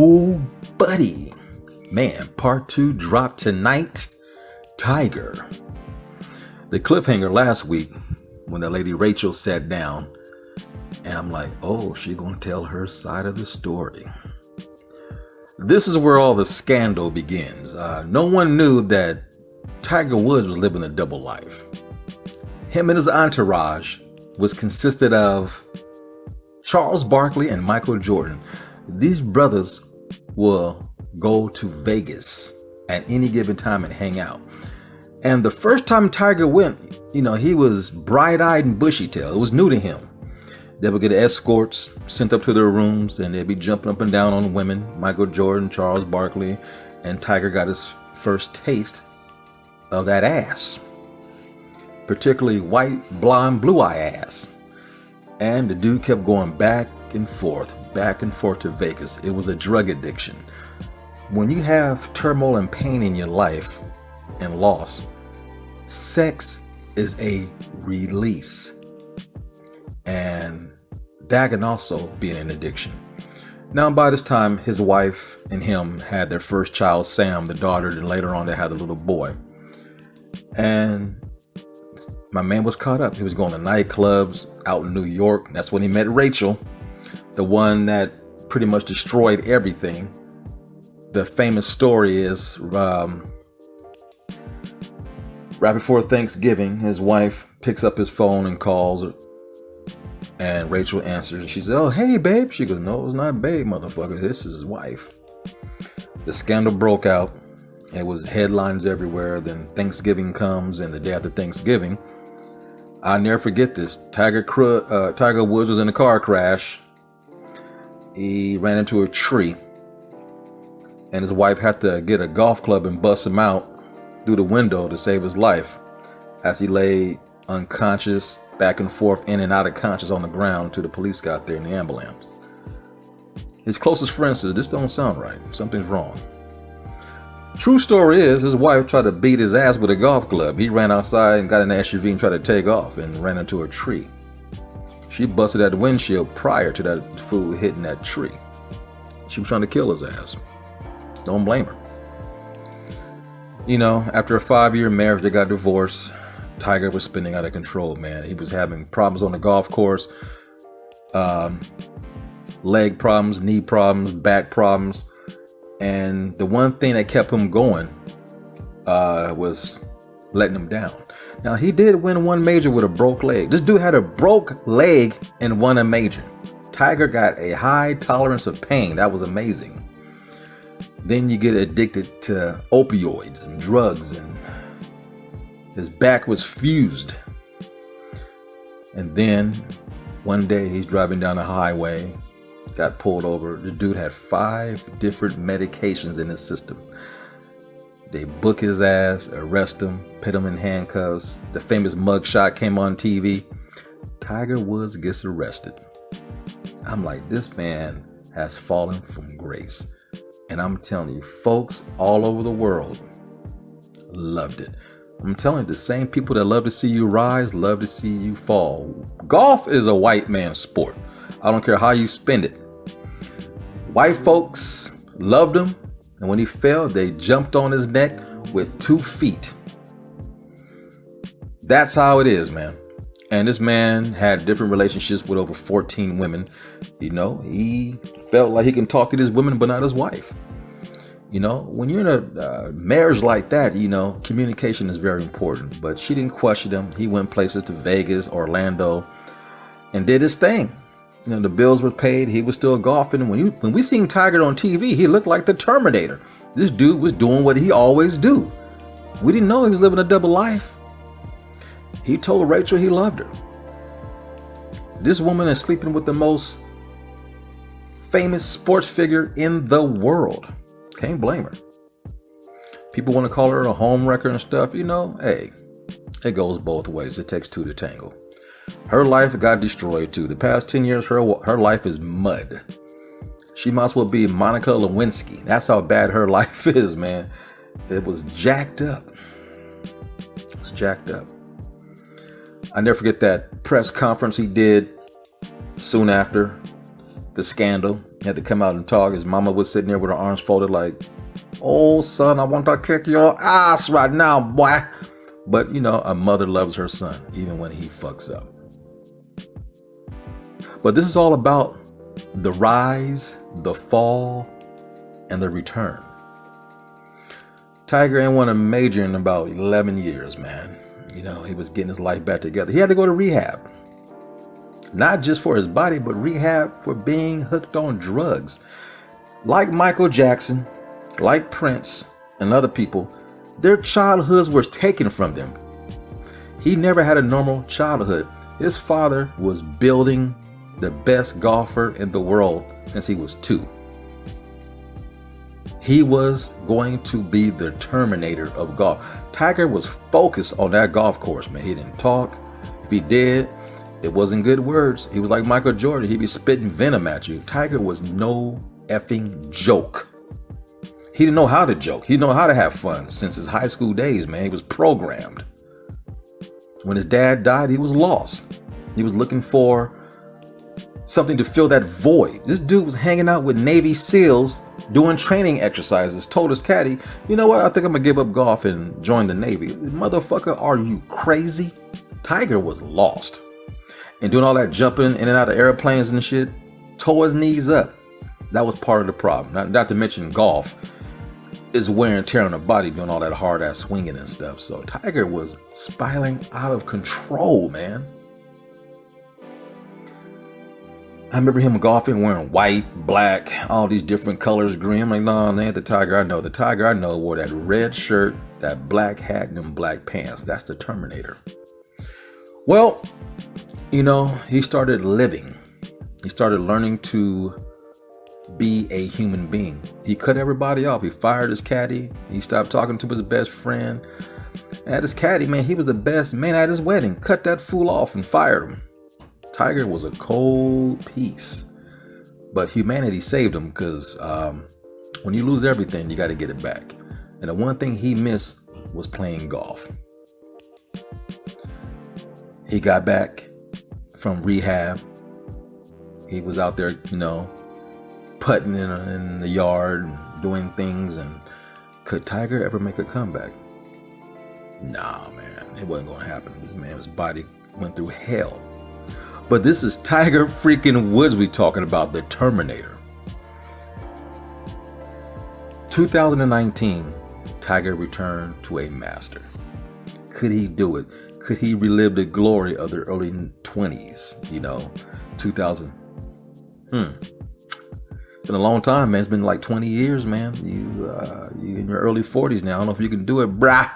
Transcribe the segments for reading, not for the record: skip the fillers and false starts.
Oh, buddy. Man, part 2 dropped tonight. Tiger. The cliffhanger last week when the lady Rachel sat down, and I'm like, oh, she gonna tell her side of the story. This is where all the scandal begins. No one knew that Tiger Woods was living a double life. Him and his entourage was consisted of Charles Barkley and Michael Jordan. These brothers will go to Vegas at any given time and hang out. And the first time Tiger went, he was bright-eyed and bushy-tailed. It was new to him. They would get escorts sent up to their rooms, and they'd be jumping up and down on women. Michael Jordan, Charles Barkley, and Tiger got his first taste of that ass. Particularly white, blonde, blue-eye ass. And the dude kept going back and forth to Vegas. It was a drug addiction. When you have turmoil and pain in your life and loss, sex is a release. And that can also be an addiction. Now, by this time, his wife and him had their first child, Sam, the daughter, and later on they had a little boy. And my man was caught up. He was going to nightclubs out in New York. That's when he met Rachel, the one that pretty much destroyed everything. The famous story is right before Thanksgiving, his wife picks up his phone and calls her, and Rachel answers, and she says, "Oh, hey, babe." She goes, "No, it's not babe, motherfucker. This is his wife." The scandal broke out. It was headlines everywhere. Then Thanksgiving comes, and the day after Thanksgiving, I'll never forget this. Tiger Woods was in a car crash. He ran into a tree, and his wife had to get a golf club and bust him out through the window to save his life as he lay unconscious, back and forth, in and out of conscious on the ground until the police got there in the ambulance. His closest friend said, "This don't sound right. Something's wrong." True story is, his wife tried to beat his ass with a golf club. He ran outside and got in the SUV and tried to take off and ran into a tree. She busted at the windshield prior to that fool hitting that tree. She was trying to kill his ass. Don't blame her. After a 5-year marriage, they got divorced. Tiger was spinning out of control, man. He was having problems on the golf course. Leg problems, knee problems, back problems. And the one thing that kept him going was letting him down. Now, he did win one major with a broke leg. This dude had a broke leg and won a major. Tiger got a high tolerance of pain. That was amazing. Then you get addicted to opioids and drugs, and his back was fused. And then one day he's driving down the highway, got pulled over. The dude had 5 different medications in his system. They book his ass, arrest him, put him in handcuffs. The famous mugshot came on TV. Tiger Woods gets arrested. I'm like, this man has fallen from grace. And I'm telling you, folks all over the world loved it. I'm telling you, the same people that love to see you rise, love to see you fall. Golf is a white man's sport. I don't care how you spend it. White folks loved him, and when he fell, they jumped on his neck with 2 feet. That's how it is, man. And this man had different relationships with over 14 women. He felt like he can talk to these women, but not his wife. When you're in a marriage like that, communication is very important. But she didn't question him. He went places to Vegas, Orlando, and did his thing. The bills were paid. He was still golfing. When we seen Tiger on TV, he looked like the Terminator. This dude was doing what he always do. We didn't know he was living a double life. He told Rachel he loved her. This woman is sleeping with the most famous sports figure in the world. Can't blame her. People want to call her a home wrecker and stuff. Hey, it goes both ways. It takes 2 to tango. Her life got destroyed too. The past 10 years, her life is mud. She might as well be Monica Lewinsky. That's how bad her life is, man. It was jacked up. It's jacked up. I never forget that press conference he did soon after the scandal. He had to come out and talk. His mama was sitting there with her arms folded like, oh, son, I want to kick your ass right now, boy. But, you know, a mother loves her son, even when he fucks up. But this is all about the rise, the fall, and the return. Tiger ain't won a major in about 11 years, man. You know, he was getting his life back together. He had to go to rehab. Not just for his body, but rehab for being hooked on drugs. Like Michael Jackson, like Prince, and other people, their childhoods were taken from them. He never had a normal childhood. His father was building the best golfer in the world since he was 2. He was going to be the Terminator of golf. Tiger was focused on that golf course, man. He didn't talk. If he did, it wasn't good words. He was like Michael Jordan. He'd be spitting venom at you. Tiger was no effing joke. He didn't know how to joke. He didn't know how to have fun since his high school days, man. He was programmed. When his dad died, he was lost. He was looking for something to fill that void. This dude was hanging out with Navy SEALs doing training exercises, told his caddy, you know what, I think I'm gonna give up golf and join the Navy. Motherfucker, are you crazy? Tiger was lost. And doing all that jumping in and out of airplanes and shit, tore his knees up. That was part of the problem. Not to mention golf is wear and tear on the body doing all that hard ass swinging and stuff. So Tiger was spiraling out of control, man. I remember him golfing wearing white, black, all these different colors, green. I'm like, no, that ain't the Tiger I know. The Tiger I know wore that red shirt, that black hat, and them black pants. That's the Terminator. Well, you know, he started living. He started learning to be a human being. He cut everybody off. He fired his caddy. He stopped talking to his best friend. At his caddy, man, he was the best man at his wedding. Cut that fool off and fired him. Tiger was a cold piece, but humanity saved him because when you lose everything, you got to get it back. And the one thing he missed was playing golf. He got back from rehab. He was out there, you know, putting in the yard and doing things. And could Tiger ever make a comeback? Nah, man, it wasn't going to happen. This man's body went through hell. But this is Tiger freaking Woods we talking about, the Terminator. 2019, Tiger returned to a master. Could he do it? Could he relive the glory of the early 20s? You know, 2000. It's been a long time, man. It's been like 20 years, man. You in your early 40s now. I don't know if you can do it, brah.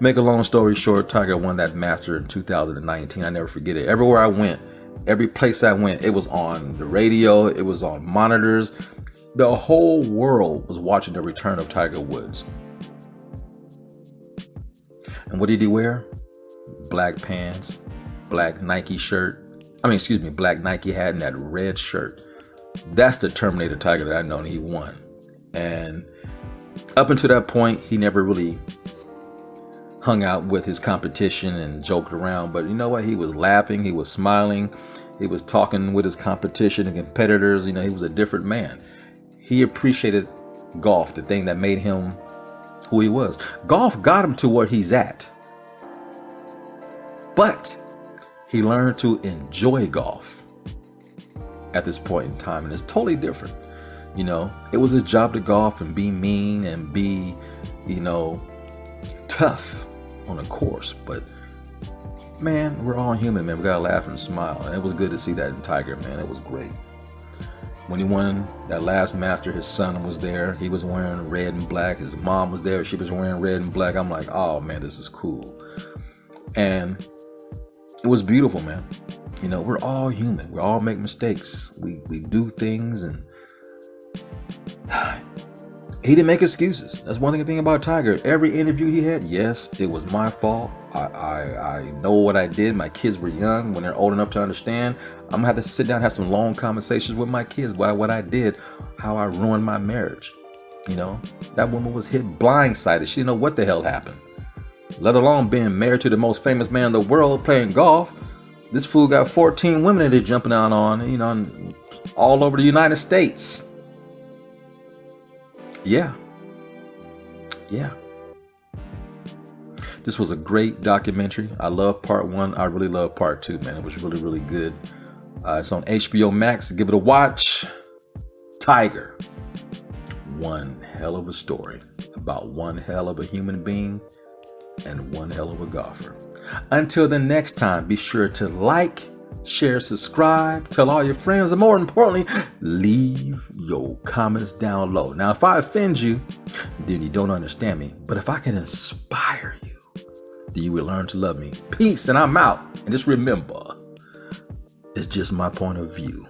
Make a long story short, Tiger won that Master in 2019. I never forget it. Everywhere I went, every place I went, it was on the radio, it was on monitors. The whole world was watching the return of Tiger Woods. And what did he wear? Black pants, black Nike shirt. Black Nike hat and that red shirt. That's the Terminator Tiger that I know, and he won. And up until that point, he never really hung out with his competition and joked around, but you know what? He was laughing, he was smiling, he was talking with his competition and competitors. You know, he was a different man. He appreciated golf, the thing that made him who he was. Golf got him to where he's at, but he learned to enjoy golf at this point in time, and it's totally different. You know, it was his job to golf and be mean and be, you know, tough on a course, but man, we're all human, man. We gotta laugh and smile, and it was good to see that in Tiger, man. It was great. When he won that last Master, his son was there. He was wearing red and black. His mom was there. She was wearing red and black. I'm like, oh man, this is cool. And it was beautiful, man. You know, we're all human. We all make mistakes. We do things, and he didn't make excuses. That's one thing about Tiger. Every interview he had, yes, it was my fault. I know what I did. My kids were young. When they're old enough to understand, I'm gonna have to sit down and have some long conversations with my kids about what I did, how I ruined my marriage. You know, that woman was hit blindsided. She didn't know what the hell happened, let alone being married to the most famous man in the world playing golf. This fool got 14 women that they're jumping out on, you know, and all over the United States. Yeah. This was a great documentary. I love part one. I really love part two, man. It was really, really good. It's on HBOMAX. Give it a watch. Tiger. One hell of a story about one hell of a human being and one hell of a golfer. Until the next time, be sure to like, share, subscribe, tell all your friends, and more importantly, leave your comments down low. Now, if I offend you, then you don't understand me. But if I can inspire you, then you will learn to love me. Peace, and I'm out. And just remember, it's just my point of view.